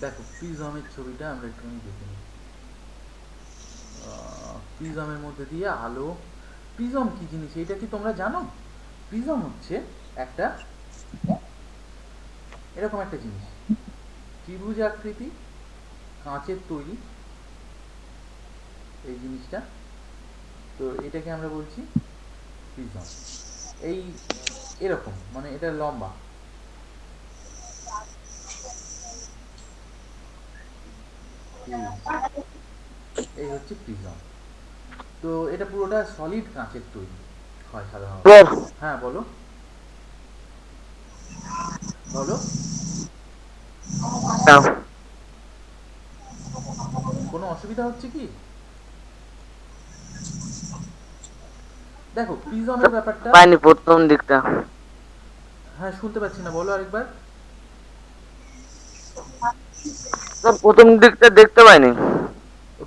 দেখো প্রিজমের ছবিটা আমরা একটুখানি দেখে নিই। প্রিজমের মধ্যে দিয়ে আলো, প্রিজম কি জিনিস এটা কি তোমরা জানো? প্রিজম হচ্ছে একটা এরকম একটা জিনিস, ত্রিভুজ আকৃতি, কাঁচের তৈরি এই জিনিসটা। তো এটাকে আমরা বলছি প্রিজম। এই এরকম মানে এটা লম্বা, এই এই হচ্ছে প্রিজম। তো এটা পুরোটা সলিড কাঁচের তৈরি হয় সাধারণত। হ্যাঁ বলো, বলো। কোনো অসুবিধা হচ্ছে কি? দেখো প্রিজমের ব্যাপারটা, পাইনি প্রথম দিকটা। হ্যাঁ শুনতে পাচ্ছি না, বলো আরেকবার। প্রথম দিকটা দেখতে পাইনি।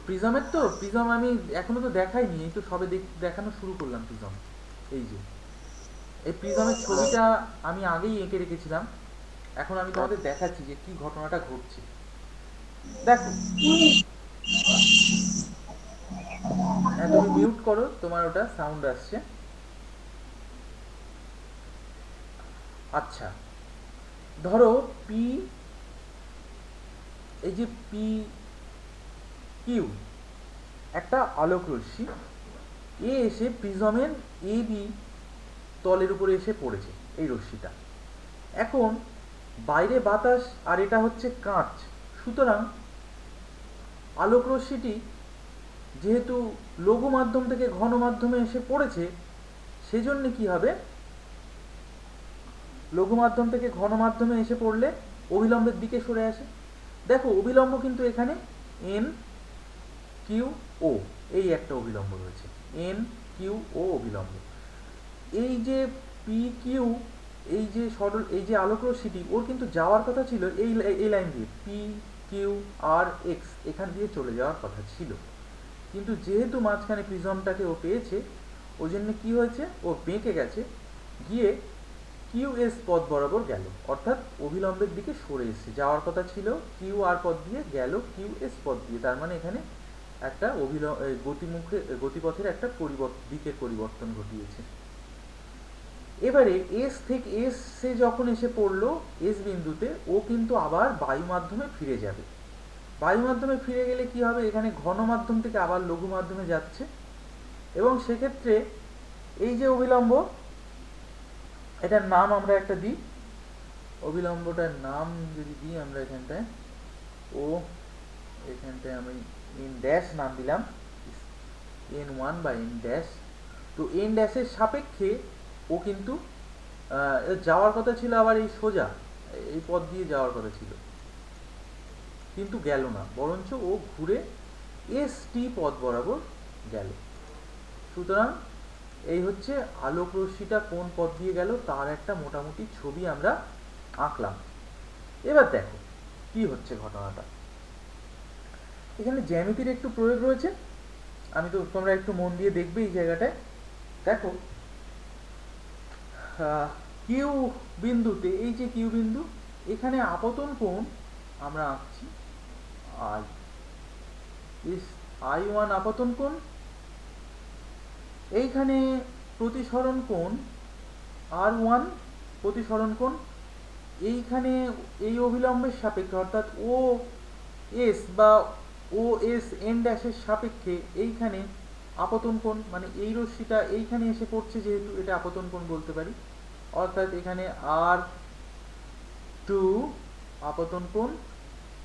প্রিজমের তো প্রিজম আমি এখনো তো দেখাইনি, এই তো সবে দেখানো শুরু করলাম প্রিজম। এই যে এই প্রিজমের ছবিটা আমি আগেই এঁকে রেখেছিলাম, এখন আমি তোমাদের দেখাচ্ছি যে কি ঘটনাটা ঘটছে। দেখো, হ্যাঁ তুমি মিউট করো, তোমার ওটা সাউন্ড আসছে। আচ্ছা, ধরো পি, এই যে পি কিউ একটা আলোক রশ্মি এ এসে প্রিজমের এ বি তলের উপরে এসে পড়েছে এই রশ্মিটা। এখন বাইরে বাতাস আর এটা হচ্ছে কাঁচ, সুতরাং আলোক রশ্মিটি যেহেতু লঘু মাধ্যম থেকে ঘন মাধ্যমে এসে পড়েছে, সেজন্য কি হবে, লঘু মাধ্যম থেকে ঘন মাধ্যমে এসে পড়লে অভিলম্বের দিকে সরে আসে। দেখো অভিলম্ব কিন্তু এখানে এন কিউ ও, এই একটা অভিলম্ব রয়েছে, এন কিউ ও অভিলম্ব। এই যে পি কিউ, এই যে সরল এই যে আলোক রশ্মিটি ওর কিন্তু যাওয়ার কথা ছিল এই লাইন দিয়ে, পি কিউ আর এক্স এখান দিয়ে চলে যাওয়ার কথা ছিল, কিন্তু যেহেতু মাঝখানে প্রিজমটাকে ও পেয়েছে, ওই জন্য কি হয়েছে, ও বেঁকে গেছে, গিয়ে কিউ এস পথ বরাবর গেল, অর্থাৎ অভিলম্বের দিকে সরে এসেছে। যাওয়ার কথা ছিল কিউ আর পথ দিয়ে, গেল কিউ এস পথ দিয়ে। তার মানে এখানে একটা গতিপথের একটা দিকের পরিবর্তন ঘটিয়েছে। এবারে এস থেকে এসে যখন এসে পড়লো এস বিন্দুতে, ও কিন্তু আবার বায়ু মাধ্যমে ফিরে যাবে। বায়ু মাধ্যমে ফিরে গেলে কি হবে, এখানে ঘন মাধ্যম থেকে আবার লঘু মাধ্যমে যাচ্ছে, এবং সেক্ষেত্রে এই যে অভিলম্ব, এটার নাম আমরা একটা দিই, অভিলম্বটার নাম যদি দিই আমরা এখানটায়, ও এখানটায় আমি এন ড্যাশ নাম দিলাম, এন ওয়ান বা এন ড্যাশ। তো এন ড্যাশের সাপেক্ষে ও কিন্তু যাওয়ার কথা ছিল আবার এই সোজা এই পথ দিয়ে যাওয়ার কথা ছিল, কিন্তু গেল না, বরঞ্চ ও ঘুরে এস টি পথ বরাবর গেল। সুতরাং এই হচ্ছে আলোক রশ্মিটা কোন পথ দিয়ে গেল তার একটা মোটামুটি ছবি আমরা আঁকলাম। এবার দেখো কি হচ্ছে ঘটনাটা, এখানে জ্যামিতির একটু প্রয়োগ রয়েছে, আমি তো তোমরা একটু মন দিয়ে দেখবে এই জায়গাটায়। দেখো কিউ বিন্দুতে, এই যে কিউ বিন্দু, এখানে আপতন কোণ আমরা আঁকছি আই, আই ওয়ান আপতন কোণ, এইখানে প্রতিসরণ কোণ আর ওয়ান প্রতিসরণ কোণ, এইখানে এই অভিলম্বের সাপেক্ষে অর্থাৎ ও এস বা ও এস এন ড্যাশের সাপেক্ষে এইখানে আপতন কোণ, মানে এই রশ্মিটা এইখানে এসে পড়ছে যেহেতু এটা আপতন কোণ বলতে পারি, অর্থাৎ এখানে আর টু আপতন কোণ,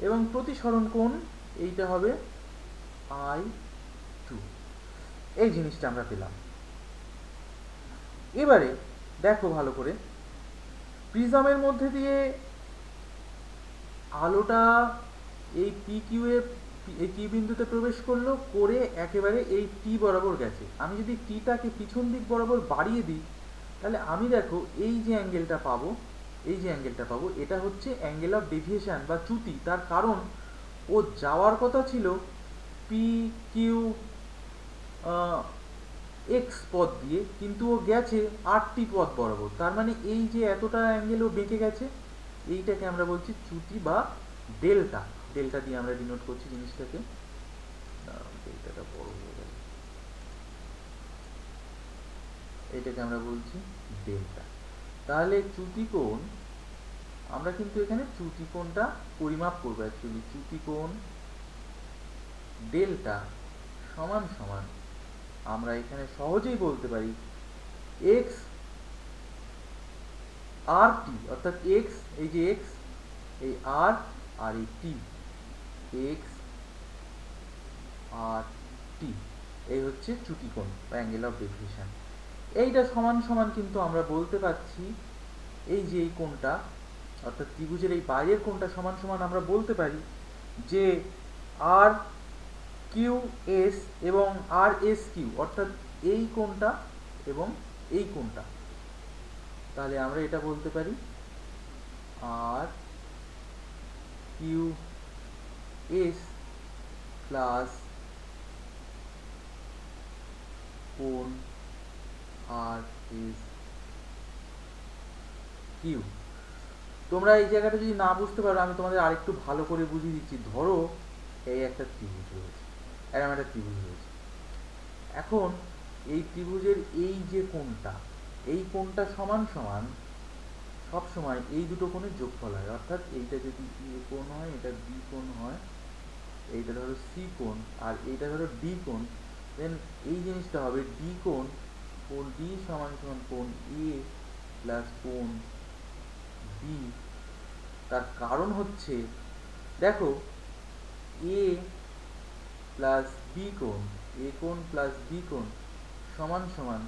এবং প্রতিসরণ কোণ এইটা হবে আই টু। এই জিনিসটা আমরা পেলাম। এবারে দেখো ভালো করে, প্রিজমের মধ্যে দিয়ে আলোটা এই পি কিউ এ এই কিউ বিন্দুতে প্রবেশ করলো, করে একেবারে এই টি বরাবর গেছে। আমি যদি টিটাকে পিছন দিক বরাবর বাড়িয়ে দিই, তাহলে আমি দেখো এই যে অ্যাঙ্গেলটা পাবো, এই যে অ্যাঙ্গেলটা পাবো, এটা হচ্ছে অ্যাঙ্গেল অফ ডেভিয়েশন বা চ্যুতি। তার কারণ ও যাওয়ার কথা ছিল পি কিউ এক্স পথ দিয়ে, কিন্তু ও গেছে আর টি পথ বরাবর। তার মানে এই যে এতটা অ্যাঙ্গেল ও বেঁকে গেছে, এইটাকে আমরা বলছি চ্যুতি বা ডেল্টা। ডেল্টা দিয়ে আমরা ডিনোট করছি জিনিসটাকে। ডেল্টাটা বড় হয়ে গেল, এটাকে আমরা বলছি ডেল্টা। তাহলে চ্যুতিকোণ, আমরা কিন্তু এখানে চ্যুতিকোণটা পরিমাপ করবো অ্যাকচুয়ালি। চ্যুতিকোণ ডেল্টা সমান সমান আমরা এখানে সহজেই বলতে পারি এক্স আর টি, অর্থাৎ এক্স, এই যে এক্স, এই আর আর এই টি, এক্স আর টি, এই হচ্ছে চ্যুতিকোণ বা অ্যাঙ্গেল অফ ডেভিয়েশন। এইটা সমান সমান কিন্তু আমরা বলতে পারছি এই যে এই কোণটা, অর্থাৎ ত্রিভুজের এই বাইরের কোণটা সমান সমান আমরা বলতে পারি যে আর কিউ এস এবং আর এস কিউ, অর্থাৎ এই কোণটা এবং এই কোণটা। তাহলে আমরা এটা বলতে পারি আর কিউ এস প্লাস কোণ আর এস কিউ। তোমরা এই জায়গাটা যদি না বুঝতে পারো, আমি তোমাদের আরেকটু ভালো করে বুঝিয়ে দিচ্ছি। ধরো এই একটা ত্রিভুজ রয়েছে, এরকম একটা ত্রিভুজ রয়েছে। এখন এই ত্রিভুজের এই যে কোণটা, এই কোণটা সমান সমান সব সময় এই দুটো কোণের যোগফল হয়। অর্থাৎ এইটা যদি এ কোণ হয়, এটা বি কোণ হয়, এইটা ধরো সি কোণ, আর এইটা ধরো ডি কোণ, দেন এই জিনিসটা হবে ডি কোণ, কোণ ডি সমান সমান কোণ এ প্লাস কোণ বি। তার কারণ হচ্ছে দেখো এ প্লাস বি কোণ, এ কোণ প্লাস বি কোণ সমান সমান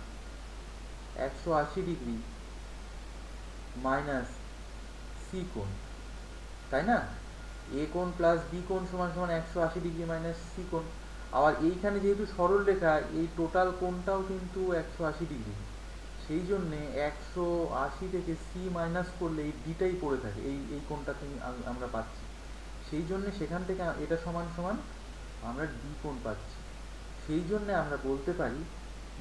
180 ডিগ্রি মাইনাস সি কোণ, তাই না? এ কোণ প্লাস বি কোণ সমান সমান 180 ডিগ্রি মাইনাস সি কোণ। আবার এইখানে যেহেতু সরল রেখা, এই টোটাল কোণটাও কিন্তু 180 ডিগ্রি, সেই জন্যে 180 থেকে সি মাইনাস করলে এই ডিটাই পড়ে থাকে, এই কোণটা থেকে আমরা পাচ্ছি। সেই জন্যে সেখান থেকে এটা সমান সমান আমরা ডি কোণ পাচ্ছি। সেই জন্যে আমরা বলতে পারি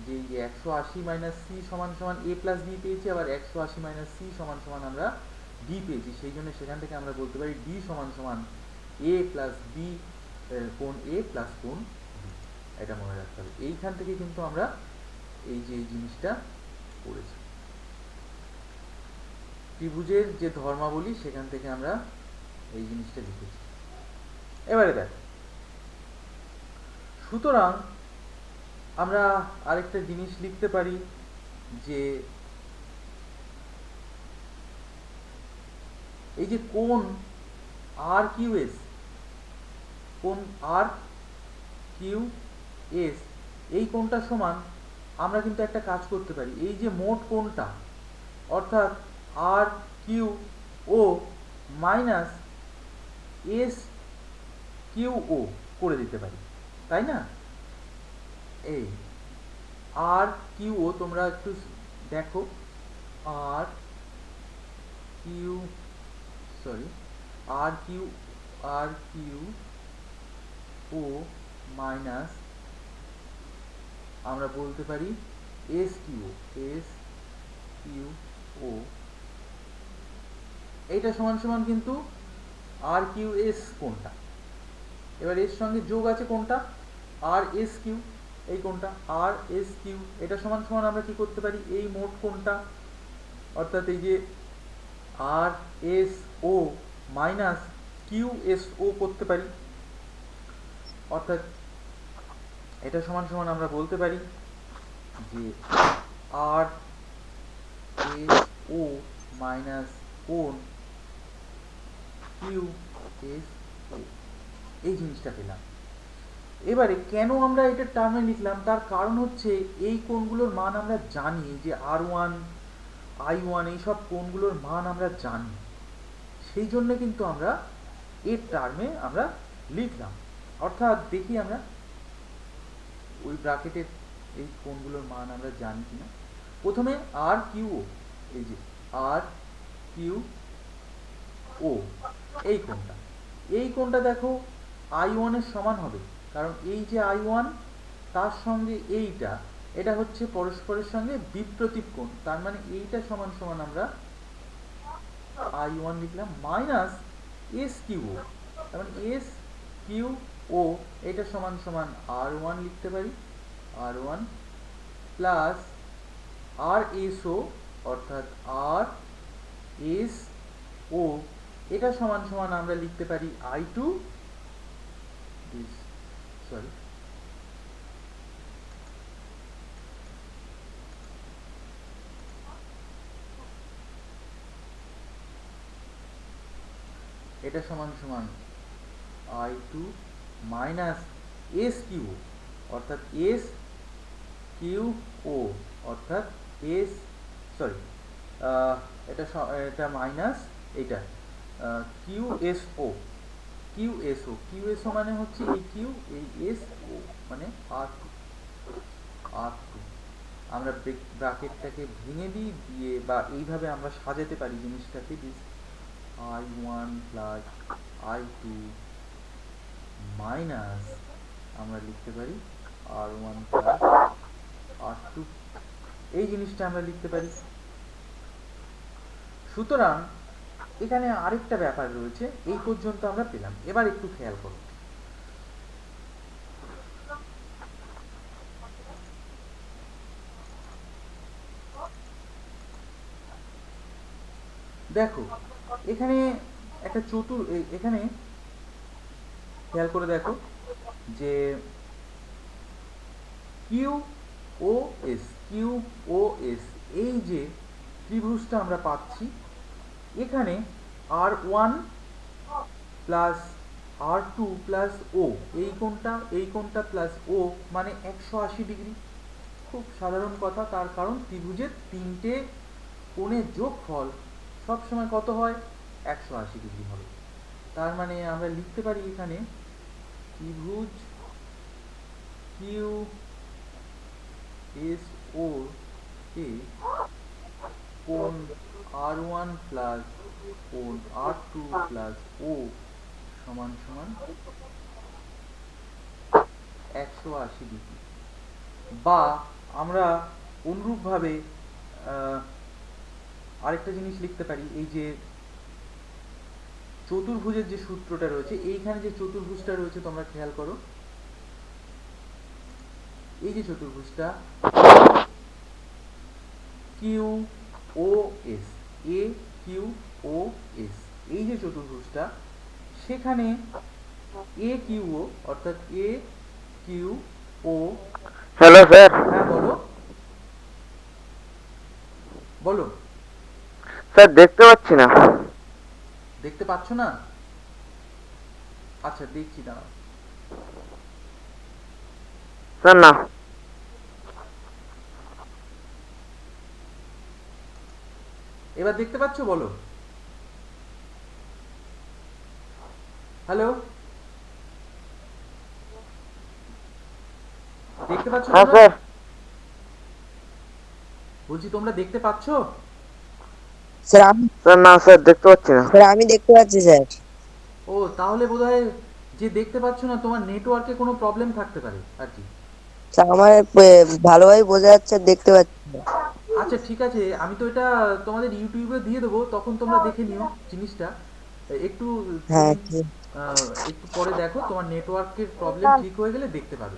যে এই যে 180 মাইনাস সি সমান সমান এ প্লাস বি পেয়েছি, আবার 180 মাইনাস সি সমান সমান আমরা ডি পেয়েছি। সেই জন্য সেখান থেকে আমরা বলতে পারি ডি সমান সমান এ প্লাস বি কোণ এ প্লাস কোণ বি। এটা মনে রাখতে হবে। এইখান থেকে কিন্তু আমরা এই যে এই জিনিসটা করেছি, ত্রিভুজের যে ধর্মাবলী সেখান থেকে আমরা এই জিনিসটা লিখেছি। এবারে দেখ, সুতরাং আমরা আরেকটা জিনিস লিখতে পারি যে এই যে কোণ আর কিউ এস, কোণ আর কিউ এস, এই কোণটা সমান আমরা কিন্তু একটা কাজ করতে পারি, এই যে মোট কোণটা অর্থাৎ আর কিউ ও মাইনাস এস কিউ ও করে দিতে পারি, তাই না? এই আর কিউ ও তোমরা একটু দেখো, আর কিউ আর কিউ ও মাইনাস আমরা বলতে পারি এস কিউ ও, এইটা সমান সমান কিন্তু আর কিউ এস কোনটা, এবার এর সঙ্গে যোগ আছে কোনটা আর এস কিউ, এই কোনটা আর এস কিউ, এটা সমান সমান আমরা কি করতে পারি এই মোট কোনটা, অর্থাৎ এই যে R S O minus Q S O করতে পারি। অর্থাৎ এটা সমান সমান আমরা বলতে পারি যে আর এস ও মাইনাস কোণ কিউ এস ও, এই জিনিসটা পেলাম। এবারে কেন আমরা এটা টার্মে লিখলাম, তার কারণ হচ্ছে এই কোণগুলোর মান আমরা জানি যে R1 I1 এইসব কোণগুলোর মান আমরা জানি, সেই জন্য কিন্তু আমরা এর টার্মে আমরা লিখলাম। অর্থাৎ দেখি আমরা ওই ব্র্যাকেটের এই কোণগুলোর মান আমরা জানি কিনা। প্রথমে আর কিউ ও, এই যে আর কিউ ও, এই কোণটা দেখো I1 এর সমান হবে, কারণ এই যে I1 তার সঙ্গে এটা হচ্ছে পরস্পরের সঙ্গে বিপ্রতীপ কোণ, তার মানে এইটা সমান সমান আমরা I1 লিখলাম মাইনাস এস কিউ ও, তার মানে এস কিউ ও এটা সমান সমান R1 লিখতে পারি, R1 প্লাস আর এস ও অর্থাৎ আর এস ও এটা সমান সমান আমরা লিখতে পারি I2 দিস সরি এটা সমান সমান I2 মাইনাস এস কিউ অর্থাৎ এস কিউ ও অর্থাৎ এস সরি এটা মাইনাস এটা কিউএসও কিউএসও মানে হচ্ছে এই কিউ এই এস ও মানে আর টু আমরা ব্র্যাকেটটাকে ভেঙে দিই দিয়ে বা এইভাবে আমরা সাজাতে পারি জিনিসটাকে this I1 plus I2 minus আমরা লিখতে পারি R1 প্লাস R2 এই জিনিসটা আমরা লিখতে পারি। সুতরাং এখানে আরেকটা ব্যাপার রয়েছে, এই পর্যন্ত আমরা পেলাম। এবার একটু খেয়াল করো, দেখো এখানে একটা এখানে খেয়াল করে দেখো যে কিউ ও এস এই যে ত্রিভুজটা আমরা পাচ্ছি, এখানে R1 প্লাস R2 প্লাস ও এই কোণটা প্লাস ও মানে 180 ডিগ্রি। খুব সাধারণ কথা, তার কারণ ত্রিভুজের তিনটে কোণের যোগফল সবসময় কত হয়? 180 ডিগ্রি হবে। তার মানে আমরা লিখতে পারি এখানে ত্রিভুজ কিউ এস ও কে কোণ R1 প্লাস কোণ R2 প্লাস ও সমান সমান 180 ডিগ্রি। বা আমরা অনুরূপভাবে আরেকটা জিনিস লিখতে পারি, এই যে চতুর্ভুজের যে সূত্রটা রয়েছে, এইখানে যে চতুর্ভুজটা রয়েছে তোমরা খেয়াল করো, এই যে চতুর্ভুজটা কিউ ও এস এই যে চতুর্ভুজটা, সেখানে এ কিউ ও অর্থাৎ এ কিউ ও হ্যালো স্যার। হ্যাঁ বলো বলো স্যার দেখতে পাচ্ছি না। দেখতে পাচ্ছ না? আচ্ছা দেখছি, দাঁড়াও। স্যার না। এবার দেখতে পাচ্ছ? বলো হ্যালো, দেখতে পাচ্ছ হ্যাঁ তোমরা? স্যার। বলছি তোমরা দেখতে পাচ্ছ? স্যার না স্যার দেখতে পাচ্ছি না। স্যার আমি দেখতে পাচ্ছি স্যার। ও তাহলে বোধহয় যে দেখতে পাচ্ছ না, তোমার নেটওয়ার্কে কোনো প্রবলেম থাকতে পারে আর কি। স্যার আমার ভালোভাবে বোঝা যাচ্ছে, দেখতে পাচ্ছি না। আচ্ছা ঠিক আছে, আমি তো এটা তোমাদের ইউটিউবে দিয়ে দেবো, তখন তোমরা দেখে নিও জিনিসটা। একটু হ্যাঁ তুমি একটু পরে দেখো, তোমার নেটওয়ার্কের প্রবলেম ঠিক হয়ে গেলে দেখতে পাবে।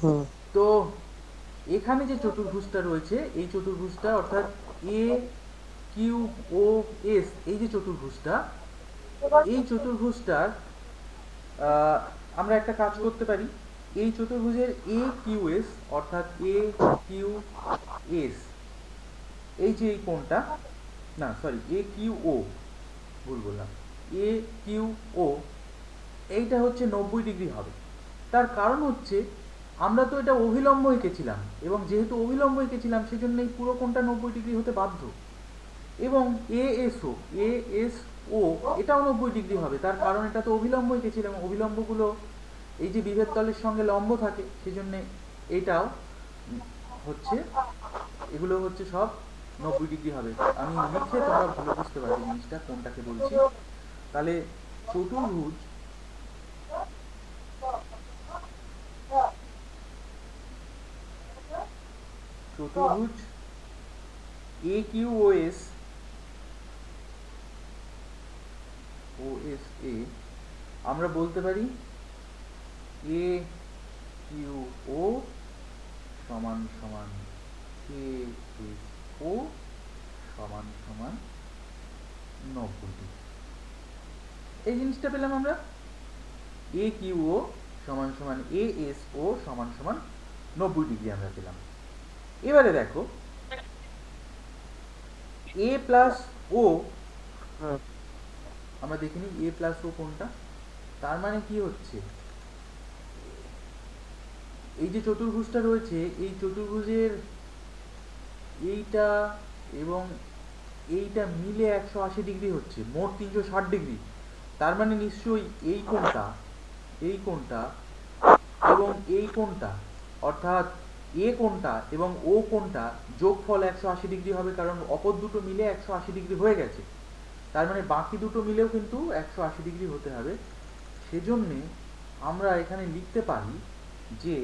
হুম তো এখানে যে চতুর্ভুজটা রয়েছে, এই চতুর্ভুজটা অর্থাৎ এ কিউ ও এস এই যে চতুর্ভুজটা, এই চতুর্ভুজটার আমরা একটা কাজ করতে পারি। এই চতুর্ভুজের এ কিউ এস অর্থাৎ এ কিউ এস এই যে এই কোণটা, না সরি এ কিউ ও, ভুল বললাম, এ কিউ ও এইটা হচ্ছে 90 ডিগ্রি হবে। তার কারণ হচ্ছে আমরা তো এটা অভিলম্ব এঁকেছিলাম, এবং যেহেতু অভিলম্ব এঁকেছিলাম সেজন্য এই পুরো কোণটা 90 ডিগ্রি হতে বাধ্য। এবং এএসও এটাও 90 ডিগ্রি হবে, তার কারণ এটা তো অভিলম্ব এঁকেছিলাম, অভিলম্বগুলো এই যে বিভেদ তলের সঙ্গে লম্ব থাকে, সেজন্য এটাও হচ্ছে, এগুলো হচ্ছে সব 90 ডিগ্রি হবে। আমি লিখে তোমরা ভালো বুঝতে পারবে জিনিসটা কোনটাকে বলছি। তাহলে চতুর্ভুজ A Q O S O S A আমরা বলতে পারি এ কিউ ও সমান সমান কে এস ও সমান সমান 90 এই জিনিসটা পেলাম আমরা এ কিউ ও সমান সমান এ এস ও সমান সমান 90 ডিগ্রি আমরা পেলাম। এবারে দেখো এ প্লাস ও হুম। আমরা দেখিনি এ প্লাস ও কোনটা, তার মানে কি হচ্ছে এই যে চতুর্ভুজটা রয়েছে এই চতুর্ভুজের এইটা এবং এইটা মিলে 180 ডিগ্রি হচ্ছে, মোট 360 ডিগ্রি। তার মানে নিশ্চয়ই এই কোণটা এবং এই কোণটা অর্থাৎ এ কোণটা এবং ও কোণটা যোগফল 180 ডিগ্রি হবে, কারণ অপর দুটো মিলে 180 ডিগ্রি হয়ে গেছে। তার মানে বাকি দুটো মিলেও কিন্তু 180 ডিগ্রি হতে হবে। সেজন্যে আমরা এখানে লিখতে পারি যে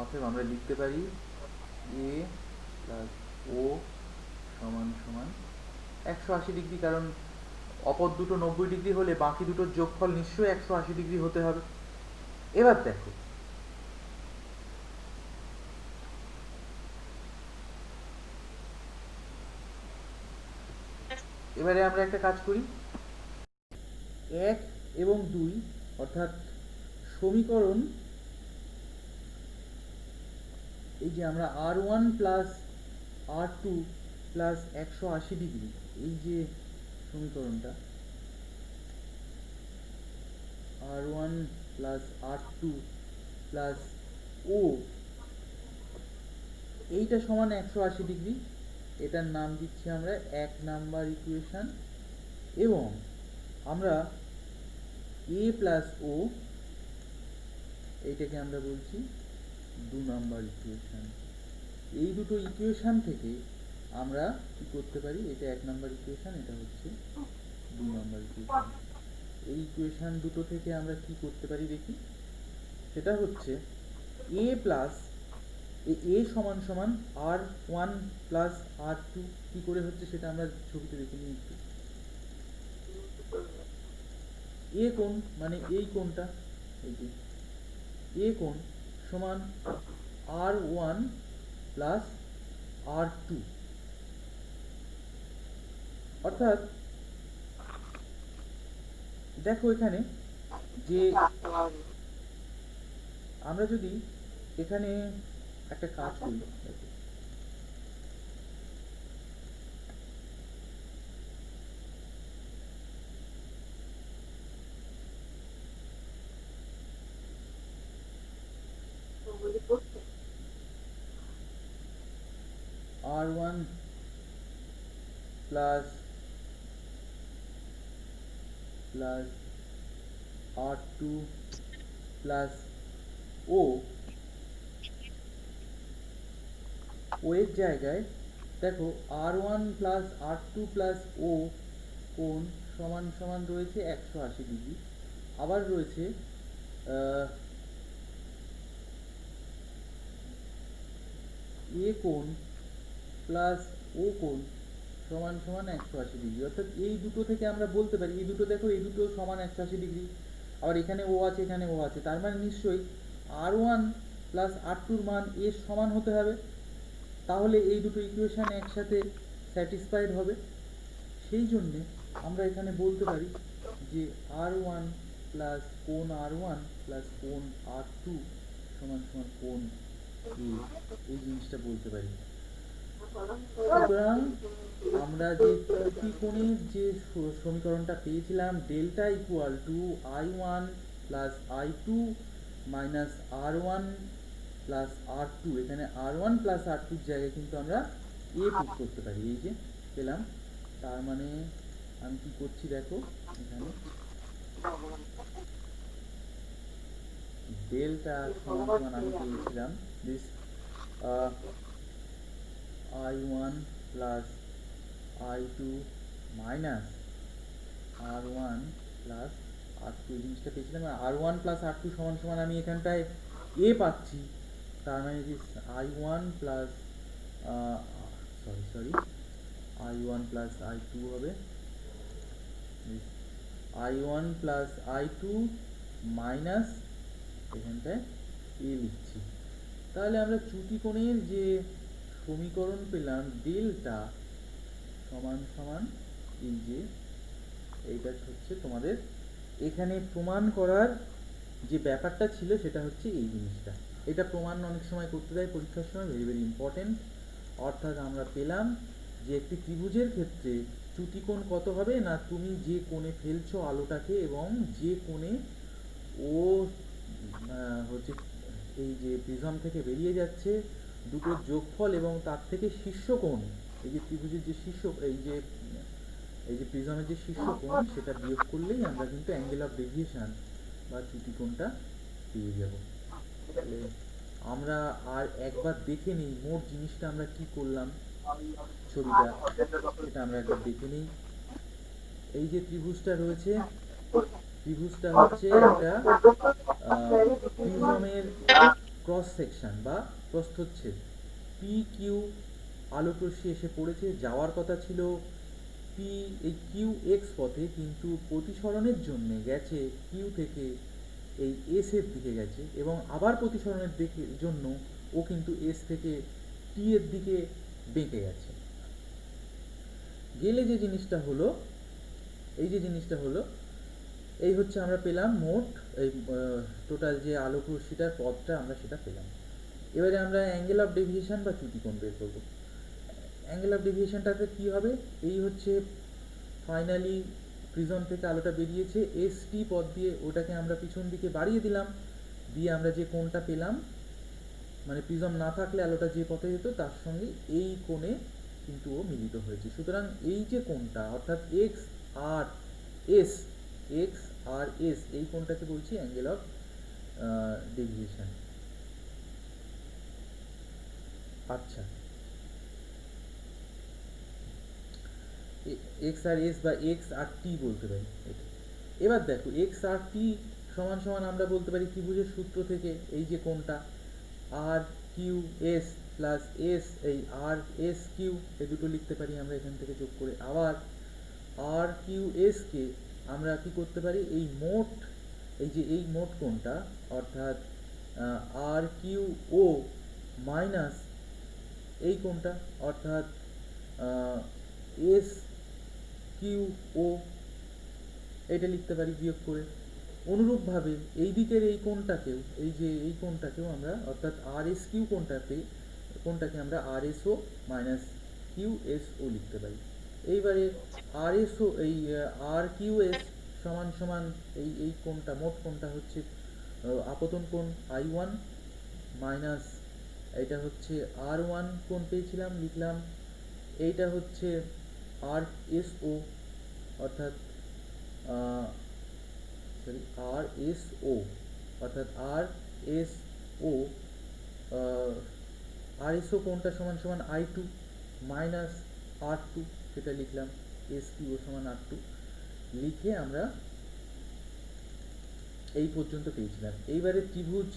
অতএব আমরা লিখতে পারি এ প্লাস ও সমান সমান 180 ডিগ্রি, কারণ অপর দুটো 90 ডিগ্রি হলে বাকি দুটোর যোগফল নিশ্চয়ই 180 ডিগ্রি হতে হবে। এবার দেখো এবারে আমরা একটা কাজ করি, 1 এবং 2 অর্থাৎ সমীকরণ, এই যে আমরা R1 plus R2 plus 180 degree, এই যে সমীকরণটা R1 প্লাস R2 প্লাস ও এইটা সমান 180 ডিগ্রি, এটার নাম দিচ্ছি আমরা 1 নাম্বার ইকুয়েশন। এবং আমরা এ প্লাস ও এইটাকে আমরা বলছি 2 নাম্বার ইকুয়েশন। এই দুটো ইকুয়েশন থেকে আমরা কি করতে পারি, এটা 1 নাম্বার ইকুয়েশন, এটা হচ্ছে 2 নাম্বার ইকুয়েশন। এই ইকুয়েশন দুটো থেকে আমরা কি করতে পারি দেখি, সেটা হচ্ছে এ প্লাস এ সমান সমান R1 প্লাস R2 কি করে হচ্ছে সেটা আমরা ছবিতে দেখে নিই একটু। এ কোণ মানে এই কোণটা, এই যে এ কোণ সমান R1 প্লাস R2, অর্থাৎ দেখো এখানে যে আমরা যদি এখানে একটা কাজ করি, R1 প্লাস R2 প্লাস ও এর জায়গায় দেখো R1 প্লাস R2 প্লাস ও কোণ সমান সমান রয়েছে 180 ডিগ্রি, আবার রয়েছে এ কোণ প্লাস ও কোণ সমান সমান 180 ডিগ্রি। অর্থাৎ এই দুটো থেকে আমরা বলতে পারি, এই দুটো দেখো এই দুটো সমান 180 ডিগ্রি, আবার এখানে ও আছে এখানে ও আছে, তার মানে নিশ্চয়ই R1 প্লাস R2 মান এর সমান হতে হবে, তাহলে এই দুটো ইকুয়েশন একসাথে স্যাটিসফাইড হবে। সেই জন্যে আমরা এখানে বলতে পারি যে R1 প্লাস কোণ R1 প্লাস কোণ R2 সমান সমান কোণ এ, এই জিনিসটা বলতে পারি। সুতরাং আমরা যে ত্রিকোণের যে সমীকরণটা পেয়েছিলাম delta equal two I1 plus I2 minus R1 plus R2, এখানে R1 প্লাস R2 জায়গায় কিন্তু আমরা এ পুট করতে পারি, এই যে পেলাম। তার মানে আমি কি করছি দেখো, এখানে ডেল্টা সমান সমান আমি পেয়েছিলাম this I1 plus I2 minus R1 plus R2, এই জিনিসটা পেয়েছিলাম। R1 প্লাস R2 সমান সমান আমি এখানটায় এ পাচ্ছি, তার মানে this I1 plus sorry I one plus I two হবে, I one plus I two minus এখানটায় এ লিখছি। তাহলে আমরা চ্যুতিকোণের যে সমীকরণ পেলাম ডেল্টা সমান সমান এই যে এইটা হচ্ছে তোমাদের এখানে প্রমাণ করার যে ব্যাপারটা ছিল সেটা হচ্ছে এই জিনিসটা। এটা প্রমাণ অনেক সময় করতে দেয় পরীক্ষার সময়, ভেরি ভেরি ইম্পর্টেন্ট। অর্থাৎ আমরা পেলাম যে একটি ত্রিভুজের ক্ষেত্রে চ্যুতিকোণ কত হবে না, তুমি যে কোণে ফেলছো আলোটাকে এবং যে কোণে ও হচ্ছে এই যে প্রিজম থেকে বেরিয়ে যাচ্ছে দুটোর যোগফল এবং তার থেকে শীর্ষ কোণ, এই যে ত্রিভুজের যে শীর্ষ এই যে প্রিজমের যে শীর্ষ কোণ সেটা বিয়োগ করলেই আমরা কিন্তু অ্যাঙ্গেল অফ ডেভিয়েশন বা চ্যুতিকোণটা পেয়ে যাব। তাহলে আমরা আর একবার দেখে নিই মোট জিনিসটা আমরা কি করলাম, ছবিটা সেটা আমরা একবার দেখে নিই। এই যে ত্রিভুজটা রয়েছে, ত্রিভুজটা হচ্ছে একটা প্রিজমের ক্রস সেকশন বা প্রস্থচ্ছেদ। পি কিউ আলোক রশ্মি এসে পড়েছে, যাওয়ার কথা ছিল পি এই কিউ এক্স পথে, কিন্তু প্রতিসরণের জন্য গেছে কিউ থেকে এই এস এর দিকে গেছে এবং আবার প্রতিসরণের দিকে জন্য ও কিন্তু এস থেকে টি এর দিকে বেঁকে গেছে। গেলে যে জিনিসটা হলো, এই যে জিনিসটা হলো এই হচ্ছে আমরা পেলাম মোট এই টোটাল যে আলোক রশ্মিটার পথটা আমরা সেটা পেলাম। এবারে আমরা অ্যাঙ্গেল অফ ডেভিয়েশন বা চ্যুতিকোণ বের করব। অ্যাঙ্গেল অফ ডেভিয়েশনটাতে কী হবে, এই হচ্ছে ফাইনালি প্রিজম থেকে আলোটা বেরিয়েছে, এস টি পথ দিয়ে ওটাকে আমরা পিছন দিকে বাড়িয়ে দিলাম, দিয়ে আমরা যে কোণটা পেলাম মানে প্রিজম না থাকলে আলোটা যে পথে যেত তার সঙ্গে এই কোণে কিন্তু ও মিলিত হয়েছে। সুতরাং এই যে কোণটা অর্থাৎ এক্স আর এস এই কোণটাকে বলছি অ্যাঙ্গেল অফ ডেভিয়েশন। আচ্ছা, এক্স আর এস বা এক্স আর টি বলতে পারি এটা। এবার দেখো এক্স আর টি সমান সমান আমরা বলতে পারি ত্রিভুজের সূত্র থেকে এই যে কোণটা আর কিউ এস প্লাস এস, এই আর এস কিউ এই দুটো লিখতে পারি আমরা এখান থেকে যোগ করে। আবার আর কিউ এসকে আমরা কি করতে পারি, এই মোট এই যে এই মোট কোণটা অর্থাৎ আর কিউ ও মাইনাস এই কোণটা অর্থাৎ এস কিউ ও এটা লিখতে পারি বিয়োগ করে। অনুরূপভাবে এই দিকের এই কোণটাকেও এই যে এই কোণটাকেও আমরা অর্থাৎ আর এস কিউ কোণটাকে আমরা R S O minus Q S O লিখতে পারি। এইবারে আর এস ও এই আর কিউ এস সমান সমান এই কোণটা মোট কোণটা হচ্ছে আপতন কোণ আই ওয়ান মাইনাস এটা হচ্ছে আর ওয়ান কোণ পেয়েছিলাম লিখলাম, এইটা হচ্ছে আর এস ও অর্থাৎ আর এস ও অর্থাৎ আর এস ও আর এস ও কোণটা সমান সমান I two minus R two সেটা লিখলাম, এস কিউ ও সমান আর টু লিখে আমরা এই পর্যন্ত পেয়েছিলাম। এইবারে ত্রিভুজ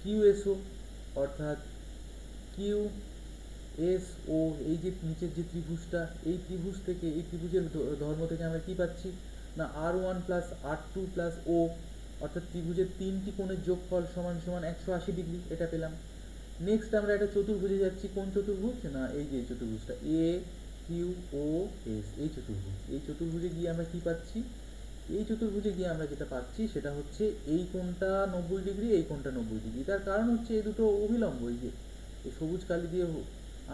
কিউ এস ও অর্থাৎ কিউ এস ও এই যে নিচের যে ত্রিভুজটা এই ত্রিভুজ থেকে এই ত্রিভুজের ধর্ম থেকে আমরা কি পাচ্ছি না আর ওয়ান প্লাস আর টু প্লাস ও অর্থাৎ ত্রিভুজের তিনটি কোণের যোগফল সমান সমান 180 ডিগ্রি এটা পেলাম। নেক্সট আমরা একটা চতুর্ভুজে যাচ্ছি, কোন চতুর্ভুজ না এই যে চতুর্ভুজটা এ কিউ ও এস এই চতুর্ভুজে গিয়ে আমরা কি পাচ্ছি, এই চতুর্ভুজে গিয়ে আমরা যেটা পাচ্ছি সেটা হচ্ছে এই কোণটা 90 ডিগ্রি এই কোণটা 90 ডিগ্রি। তার কারণ হচ্ছে এই দুটো অভিলম্ব, এই যে এই সবুজ কালি দিয়ে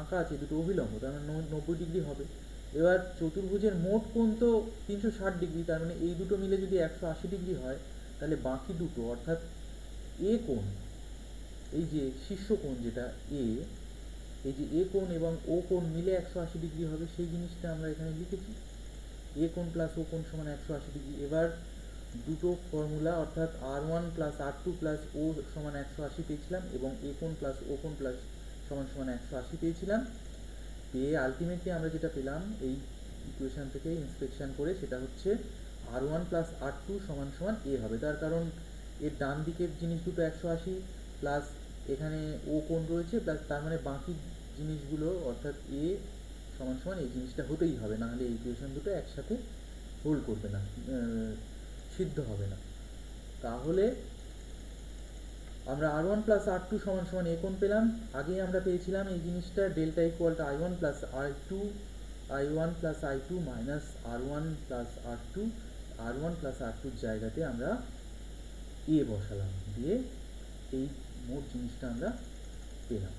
আঁকা আছে দুটো অভিলম্ব, তার মানে 90 ডিগ্রি হবে। এবার চতুর্ভুজের মোট কোণ তো 360 ডিগ্রি, তার মানে এই দুটো মিলে যদি 180 ডিগ্রি হয় তাহলে বাকি দুটো অর্থাৎ এ কোণ এই যে শীর্ষ কোণ যেটা এই যে এ কোণ এবং ও কোণ মিলে 180 ডিগ্রি হবে, সেই জিনিসটা আমরা এখানে লিখেছি এ কোণ প্লাস ও কোণ সমান 180 ডিগ্রি। এবার দুটো ফর্মুলা অর্থাৎ আর ওয়ান প্লাস আর টু প্লাস ও সমান 180 পেয়েছিলাম এবং এ কোণ প্লাস ও কোণ প্লাস সমান সমান 180 পেয়েছিলাম, পেয়ে আলটিমেটলি আমরা যেটা পেলাম এই ইকুয়েশন থেকে ইন্সপেকশন করে সেটা হচ্ছে আর ওয়ান প্লাস আর টু সমান সমান এ হবে। তার কারণ এর ডান দিকের জিনিস দুটো 180 প্লাস এখানে ও কোণ রয়েছে প্লাস তার মানে বাকি জিনিসগুলো অর্থাৎ এ সমান সমান এই জিনিসটা হতেই হবে, না হলে এই ইকুয়েশন দুটো একসাথে হোল্ড করবে না, সিদ্ধ হবে না। তাহলে আমরা আর ওয়ান প্লাস আর টু সমান সমান এ কোণ পেলাম। আগেই আমরা পেয়েছিলাম এই জিনিসটা delta equal to I one plus I one plus I two minus R one plus R one plus R টুর জায়গাতে আমরা এ বসালাম, দিয়ে এই মোট জিনিসটা আমরা পেলাম।